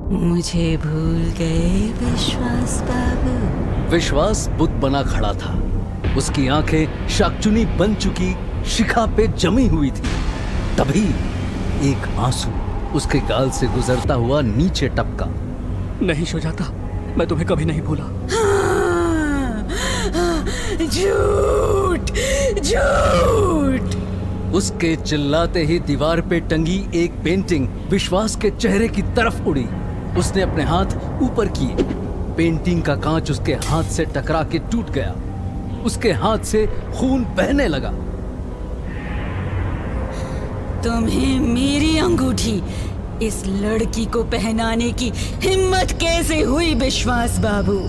मुझे भूल गए विश्वास बाबू। विश्वास बुत बना खड़ा था। उसकी आंखें शाकचुनी बन चुकी शिखा पे जमी हुई थी। तभी एक आंसू उसके गाल से गुजरता हुआ नीचे टपका। नहीं शुजाता, मैं तुम्हें कभी नहीं भूला। झूठ झूठ। उसके चिल्लाते ही दीवार पे टंगी एक पेंटिंग विश्वास के चेहरे की तरफ उड़ी। उसने अपने हाथ ऊपर किए। पेंटिंग का कांच उसके हाथ से टकरा के टूट गया। उसके हाथ से खून बहने लगा। तुम्हें मेरी अंगूठी इस लड़की को पहनाने की हिम्मत कैसे हुई विश्वास बाबू?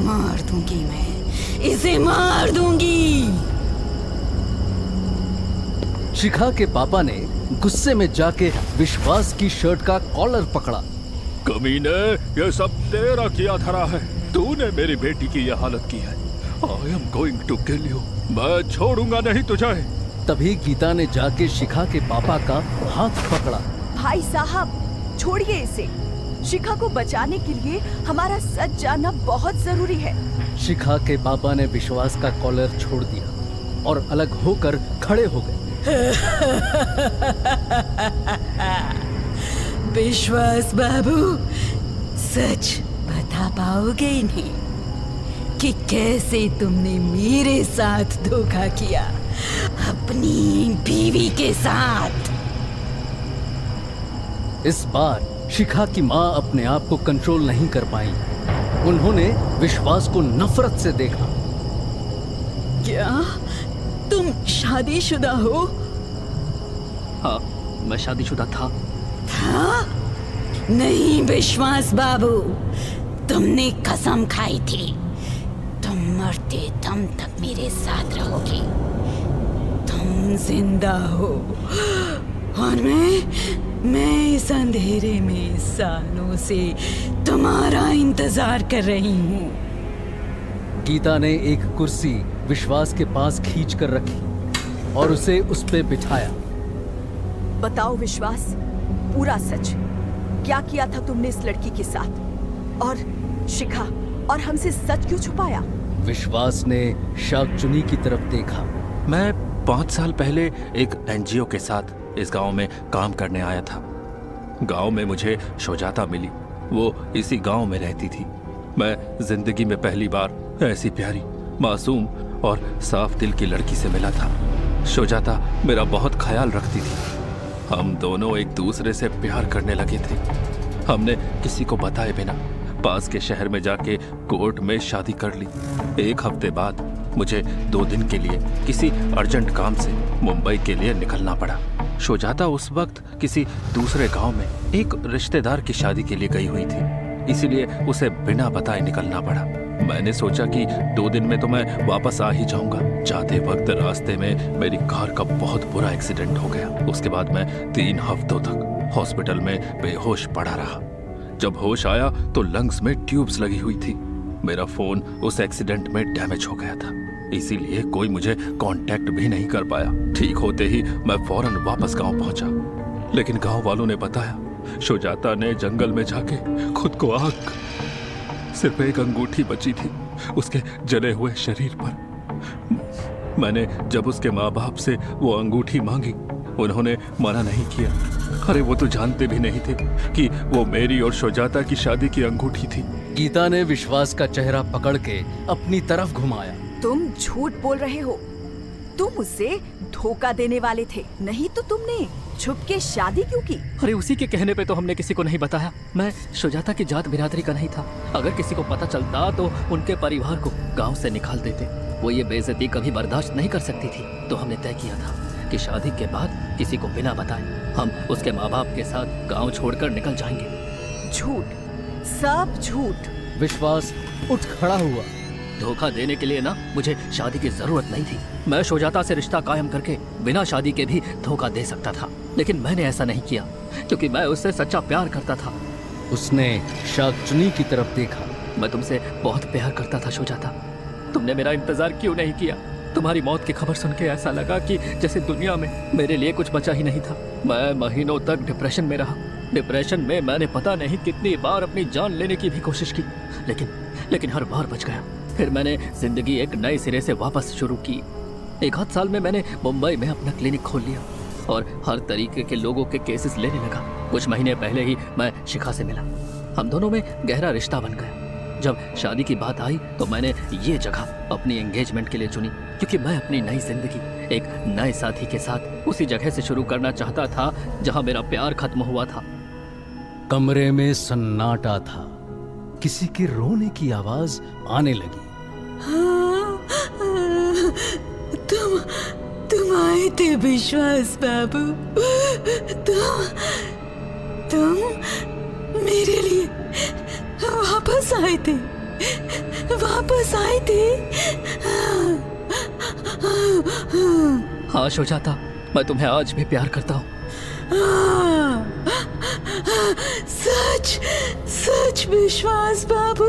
मार दूंगी मैं, इसे मार दूंगी। शिखा के पापा ने गुस्से में जाके विश्वास की शर्ट का कॉलर पकड़ा। कमीने, ये सब तेरा किया धरा है। तूने मेरी बेटी की यह हालत की है। I am going to kill you. मैं छोड़ूंगा नहीं तुझे। तभी गीता ने जाके शिखा के पापा का हाथ पकड़ा। भाई साहब, छोड़िए इसे। शिखा को बचाने के लिए हमारा सच जानना बहुत जरूरी है। शिखा के पापा ने विश्वास का कॉलर छोड़ दिया और अलग होकर खड़े हो गए। विश्वास बाबू, सच बता पाओगे इन्हें कि कैसे तुमने मेरे साथ धोखा किया, अपनी बीवी के साथ? इस बार शिखा की माँ अपने आप को कंट्रोल नहीं कर पाई। उन्होंने विश्वास को नफरत से देखा। क्या तुम शादीशुदा हो? हाँ, मैं शादीशुदा था। नहीं विश्वास बाबू, तुमने कसम खाई थी तुम मरते दम तक मेरे साथ रहोगे। तुम जिंदा हो और मैं इस अंधेरे में सालों से तुम्हारा इंतजार कर रही हूँ। गीता ने एक कुर्सी विश्वास के पास खींच कर रखी और उसे उस पे बिठाया। बताओ विश्वास, पूरा सच। क्या किया था तुमने इस लड़की के साथ? और शिखा और हमसे सच क्यों छुपाया? विश्वास ने शाकचुनी की तरफ देखा। मैं 5 साल पहले एक एनजीओ के साथ इस गांव में काम करने आया था। गांव में मुझे शुजाता मिली। वो इसी गांव में रहती थी। मैं जिंदगी में पहली बार ऐसी प्यारी, मासूम और साफ दिल की लड़की से मिला था। शुजाता मेरा बहुत ख्याल रखती थी। हम दोनों एक दूसरे से प्यार करने लगे थे। हमने किसी को बताए बिना पास के शहर में जाके कोर्ट में शादी कर ली। 1 हफ्ते बाद मुझे 2 दिन के लिए किसी अर्जेंट काम से मुंबई के लिए निकलना पड़ा। शुजाता उस वक्त किसी दूसरे गांव में एक रिश्तेदार की शादी के लिए गई हुई थी, इसीलिए उसे बिना बताए निकलना पड़ा। मैंने सोचा कि 2 दिन में तो मैं वापस आ ही जाऊंगा। जाते वक्त रास्ते में मेरी कार का बहुत बुरा एक्सीडेंट हो गया। उसके बाद मैं 3 हफ्तों तक हॉस्पिटल में बेहोश पड़ा रहा। जब होश आया तो लंग्स में ट्यूब्स लगी हुई थी। मेरा फोन उस एक्सीडेंट में डैमेज हो गया था, इसीलिए कोई मुझे कांटेक्ट भी नहीं कर पाया। ठीक होते ही मैं फौरन वापस गांव पहुंचा, लेकिन गांव वालों ने बताया शुजाता ने जंगल में जाके खुद को आग। सिर्फ एक अंगूठी बची थी उसके जले हुए शरीर पर। मैंने जब उसके माँ बाप से वो अंगूठी मांगी, उन्होंने मना नहीं किया। अरे वो तो जानते भी नहीं थे कि वो मेरी और शुजाता की शादी की अंगूठी थी। गीता ने विश्वास का चेहरा पकड़ के अपनी तरफ घुमाया। तुम झूठ बोल रहे हो। तुम उसे धोखा देने वाले थे, नहीं तो तुमने छुप के शादी क्यों की? अरे उसी के कहने पे तो हमने किसी को नहीं बताया। मैं शुजाता की जात बिरादरी का नहीं था। अगर किसी को पता चलता तो उनके परिवार को गांव से निकाल देते। वो ये बेइज्जती कभी बर्दाश्त नहीं कर सकती थी। तो हमने तय किया था कि शादी के बाद किसी को बिना बताए हम उसके माँ बाप के साथ गांव छोड़कर निकल जाएंगे। झूठ, सब झूठ। विश्वास उठ खड़ा हुआ। धोखा देने के लिए ना मुझे शादी की जरूरत नहीं थी। मैं शुजाता से रिश्ता कायम करके बिना शादी के भी धोखा दे सकता था, लेकिन मैंने ऐसा नहीं किया क्योंकि मैं उससे सच्चा प्यार करता था। उसने शाकचुनी की तरफ देखा। मैं तुमसे बहुत प्यार करता था शुजाता। तुमने मेरा इंतजार क्यों नहीं किया? तुम्हारी मौत की खबर सुन के ऐसा लगा कि जैसे दुनिया में मेरे लिए कुछ बचा ही नहीं था। मैं महीनों तक डिप्रेशन में रहा। डिप्रेशन में मैंने पता नहीं कितनी बार अपनी जान लेने की भी कोशिश की, लेकिन हर बार बच गया। फिर मैंने जिंदगी एक नए सिरे से वापस शुरू की। 1 आध साल में मैंने मुंबई में अपना क्लिनिक खोल लिया और हर तरीके के लोगों के केसेस लेने लगा। कुछ महीने पहले ही मैं शिखा से मिला। हम दोनों में गहरा रिश्ता बन गया। जब शादी की बात आई तो मैंने ये जगह अपनी एंगेजमेंट के लिए चुनी, क्योंकि मैं अपनी नई जिंदगी एक नए साथी के साथ उसी जगह से शुरू करना चाहता था जहां मेरा प्यार खत्म हुआ था। कमरे में सन्नाटा था। किसी के रोने की आवाज आने लगी। तुम आए थे विश्वास बाबू। तुम मेरे लिए वापस आए थे। हाँ सुजाता, मैं तुम्हें आज भी प्यार करता हूँ। सच विश्वास बाबू।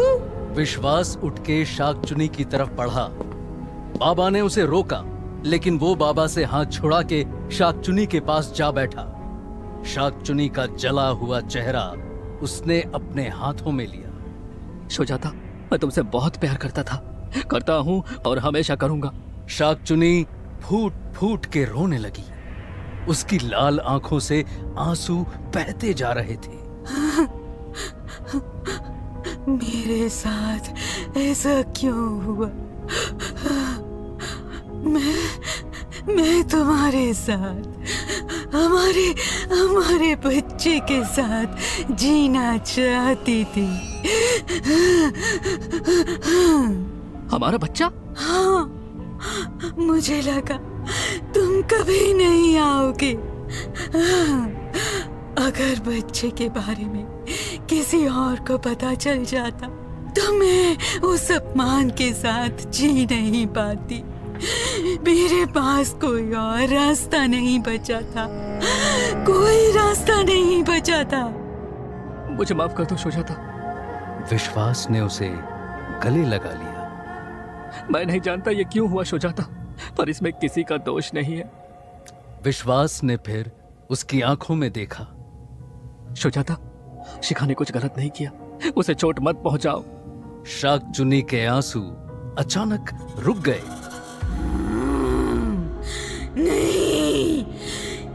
विश्वास उठ के शाकचुनी की तरफ बढ़ा। बाबा ने उसे रोका, लेकिन वो बाबा से हाथ छुड़ा के शाकचुनी के पास जा बैठा। शाकचुनी का जला हुआ चेहरा उसने अपने हाथों में लिया। सुजाता, मैं तुमसे बहुत प्यार करता हूँ और हमेशा करूंगा। शाकचुनी फूट फूट के रोने लगी। उसकी लाल आंखों से आंसू बहते जा रहे थे। मेरे साथ ऐसा क्यों हुआ? मैं तुम्हारे साथ हमारे बच्चे के साथ जीना चाहती थी। हमारा बच्चा? हाँ, मुझे लगा तुम कभी नहीं आओगे। अगर बच्चे के बारे में किसी और को पता चल जाता तो मैं उस अपमान के साथ जी नहीं पाती। मेरे पास कोई और रास्ता नहीं बचा था। मुझे माफ कर दो सुजाता। विश्वास ने उसे गले लगा लिया। मैं नहीं जानता ये क्यों हुआ सुजाता, पर इसमें किसी का दोष नहीं है। विश्वास ने फिर उसकी आंखों में देखा। सुजाता, शिखा ने कुछ गलत नहीं किया, उसे चोट मत पहुंचाओ। शाकचुनी के आंसू अचानक रुक गए। नहीं,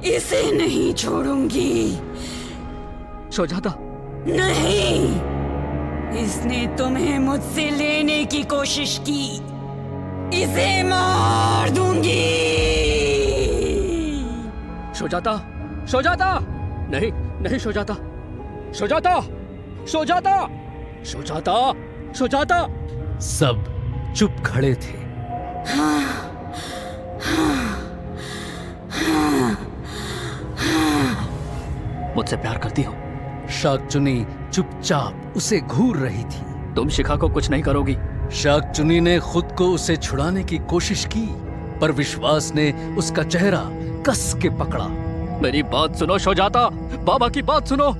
इसे नहीं छोड़ूंगी। सुजाता, नहीं, इसने तुम्हें मुझसे लेने की कोशिश की। इसे मार दूंगी। सुजाता, नहीं सुजाता। सब चुप खड़े थे। मुझसे प्यार करती हो? शाकचुनी चुपचाप उसे घूर रही थी। तुम शिखा को कुछ नहीं करोगी? शाकचुनी ने खुद को उसे छुड़ाने की कोशिश की, पर विश्वास ने उसका चेहरा कस के पकड़ा। मेरी बात सुनो सुजाता, बाबा की बात सुनो।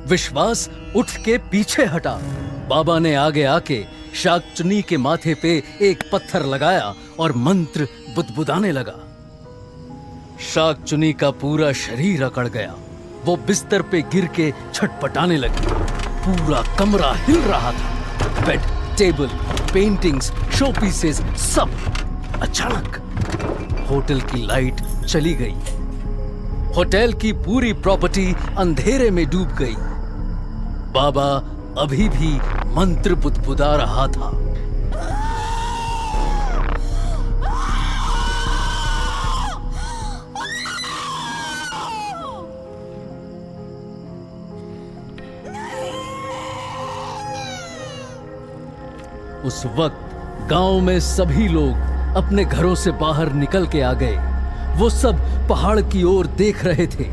विश्वास उठ के पीछे हटा। बाबा ने आगे आके शाकचुनी के माथे पे एक पत्थर लगाया और मंत्र बुदबुदाने लगा। शाकचुनी का पूरा शरीर अकड़ गया। वो बिस्तर पे गिर के छटपटाने लगी। पूरा कमरा हिल रहा था। बेड, टेबल, पेंटिंग्स, शोपीसेस, सब। अचानक होटल की लाइट चली गई। होटल की पूरी प्रॉपर्टी अंधेरे में डूब गई। बाबा अभी भी मंत्र बुदबुदा रहा था। उस वक्त गांव में सभी लोग अपने घरों से बाहर निकल के आ गए। वो सब पहाड़ की ओर देख रहे थे।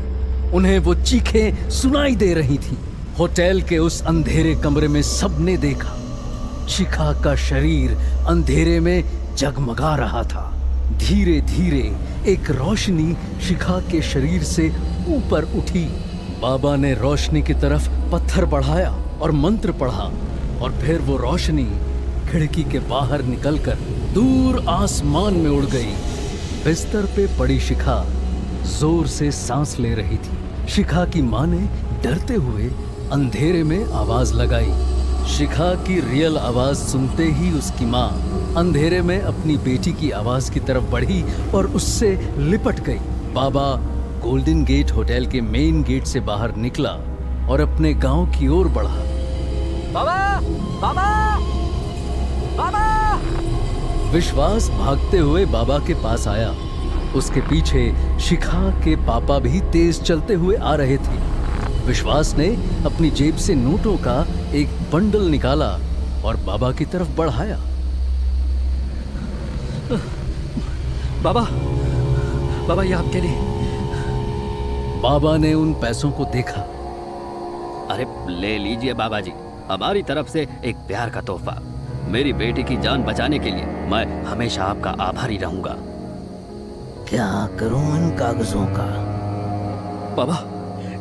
उन्हें वो चीखें सुनाई दे रही थी। होटल के उस अंधेरे कमरे में सबने देखा, शिखा का शरीर अंधेरे में जगमगा रहा था। धीरे धीरे एक रोशनी शिखा के शरीर से ऊपर उठी। बाबा ने रोशनी की तरफ पत्थर बढ़ाया और मंत्र पढ़ा, और फिर वो रोशनी खिड़की के बाहर निकलकर दूर आसमान में उड़ गई। बिस्तर पे पड़ी शिखा जोर से सांस ले रही थी। शिखा की माँ ने डरते हुए अंधेरे में आवाज लगाई। शिखा की रियल आवाज सुनते ही उसकी माँ अंधेरे में अपनी बेटी की आवाज की तरफ बढ़ी और उससे लिपट गई। बाबा गोल्डन गेट होटल के मेन गेट से बाहर निकला और अपने गांव की ओर बढ़ा। बाबा, बाबा, बाबा! विश्वास भागते हुए बाबा के पास आया। उसके पीछे शिखा के पापा भी तेज चलते हुए आ रहे थे। विश्वास ने अपनी जेब से नोटों का एक बंडल निकाला और बाबा की तरफ बढ़ाया। बाबा, बाबा ये आपके लिए। बाबा ने उन पैसों को देखा। अरे ले लीजिए बाबा जी, हमारी तरफ से एक प्यार का तोहफा। मेरी बेटी की जान बचाने के लिए मैं हमेशा आपका आभारी रहूंगा। क्या करूं इन कागजों का? बाबा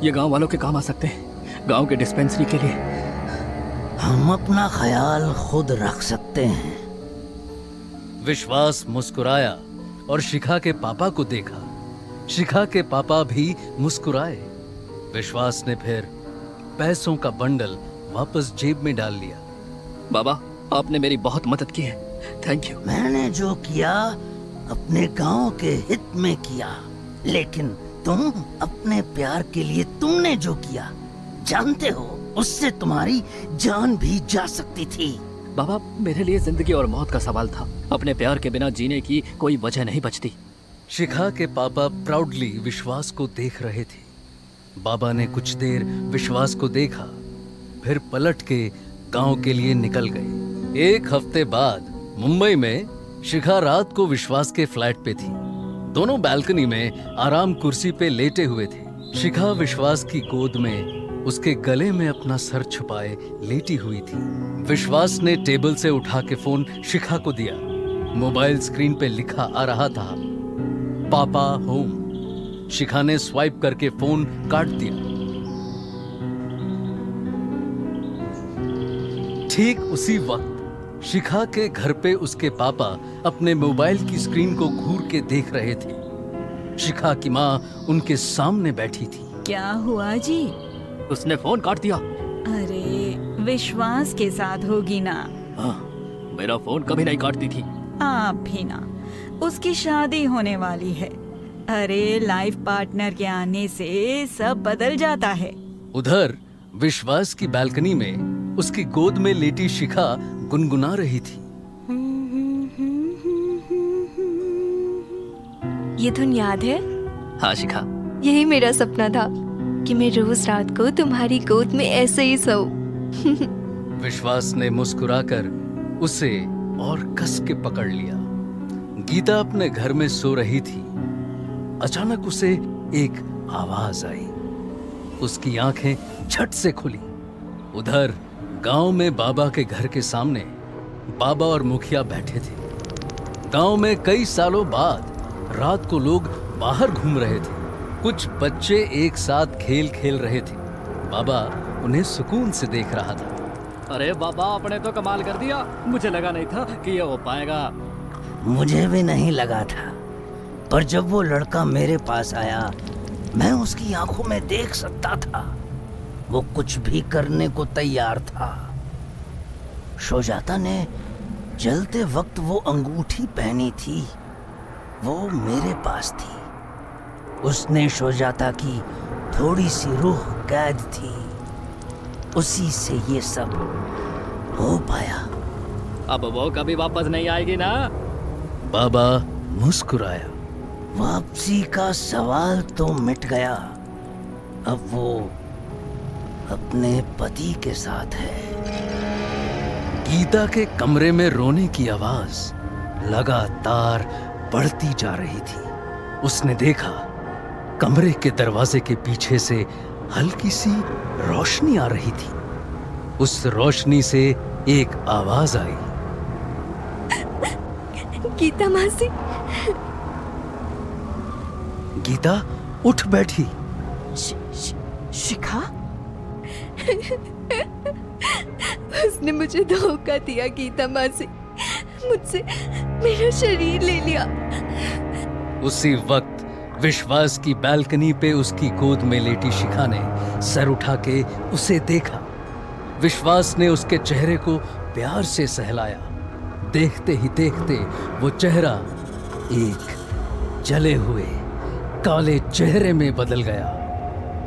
ये गांव वालों के काम आ सकते हैं, गांव के डिस्पेंसरी के लिए। हम अपना ख्याल खुद रख सकते हैं। विश्वास मुस्कुराया और शिखा के पापा को देखा। शिखा के पापा भी मुस्कुराए। विश्वास ने फिर पैसों का बंडल वापस जेब में डाल लिया। बाबा आपने मेरी बहुत मदद की है, थैंक यू। मैंने जो किया अपने गांव के हित में किया, लेकिन तुम अपने प्यार के लिए तुमने जो किया, जानते हो उससे तुम्हारी जान भी जा सकती थी। बाबा मेरे लिए जिंदगी और मौत का सवाल था, अपने प्यार के बिना जीने की कोई वजह नहीं बचती। शिखा के पापा प्राउडली विश्वास को देख रहे थे। बाबा ने कुछ देर विश्वास को देखा, फिर पलट के गांव के लिए निकल गए। एक हफ्ते बाद मुंबई में शिखा रात को विश्वास के फ्लैट पे थी। दोनों बालकनी में आराम कुर्सी पे लेटे हुए थे। शिखा विश्वास की गोद में उसके गले में अपना सर छुपाए लेटी हुई थी। विश्वास ने टेबल से उठा के फोन शिखा को दिया। मोबाइल स्क्रीन पे लिखा आ रहा था पापा होम। शिखा ने स्वाइप करके फोन काट दिया। ठीक उसी वक्त शिखा के घर पे उसके पापा अपने मोबाइल की स्क्रीन को घूर के देख रहे थे। शिखा की माँ उनके सामने बैठी थी। क्या हुआ जी? उसने फोन काट दिया। अरे विश्वास के साथ होगी ना? हाँ, मेरा फोन कभी नहीं काटती थी। आप भी ना, उसकी शादी होने वाली है। अरे लाइफ पार्टनर के आने से सब बदल जाता है। उधर विश्वास की बालकनी में उसकी गोद में लेटी शिखा गुनगुना रही थी। ये धुन याद है? हाँ शिखा, यही मेरा सपना था कि मैं रोज रात को तुम्हारी गोद में ऐसे ही सोऊं। विश्वास ने मुस्कुराकर उसे और कस के पकड़ लिया। गीता अपने घर में सो रही थी। अचानक उसे एक आवाज आई। उसकी आंखें झट से खुली। उधर गांव में बाबा के घर के सामने बाबा और मुखिया बैठे थे। गांव में कई सालों बाद रात को लोग बाहर घूम रहे थे। कुछ बच्चे एक साथ खेल खेल रहे थे। बाबा उन्हें सुकून से देख रहा था। अरे बाबा आपने तो कमाल कर दिया, मुझे लगा नहीं था कि ये हो पाएगा। मुझे भी नहीं लगा था, पर जब वो लड़का मेरे पास आया, मैं उसकी आंखों में देख सकता था। वो कुछ भी करने को तैयार था। शुजाता ने जलते वक्त वो अंगूठी पहनी थी, वो मेरे पास थी। उसने शुजाता की थोड़ी सी रूह कैद थी। उसी से ये सब हो पाया। अब वो कभी वापस नहीं आएगी ना? बाबा मुस्कुराया। वापसी का सवाल तो मिट गया। अब वो अपने पति के साथ है। गीता के कमरे में रोने की आवाज लगातार बढ़ती जा रही थी। उसने देखा कमरे के दरवाजे के पीछे से हल्की सी रोशनी आ रही थी। उस रोशनी से एक आवाज आई। गीता मासी। गीता उठ बैठी। शिखा? उसने मुझे धोखा दिया गीता मासी, मुझसे मेरा शरीर ले लिया। उसी वक्त विश्वास की बालकनी पे उसकी गोद में लेटी शिखा ने सर उठा के उसे देखा। विश्वास ने उसके चेहरे को प्यार से सहलाया। देखते ही देखते वो चेहरा एक जले हुए काले चेहरे में बदल गया।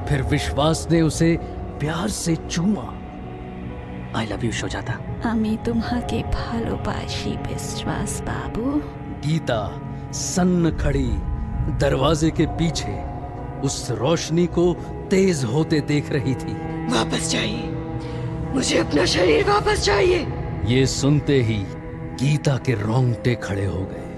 फिर विश्वास ने उसे प्यार से चूमा। I love you Sujata. আমি তোমাকে ভালোবাসি विश्वास बाबू। गीता सन्न खड़ी दरवाजे के पीछे उस रोशनी को तेज होते देख रही थी। वापस जाइए, मुझे अपना शरीर वापस चाहिए। ये सुनते ही गीता के रोंगटे खड़े हो गए।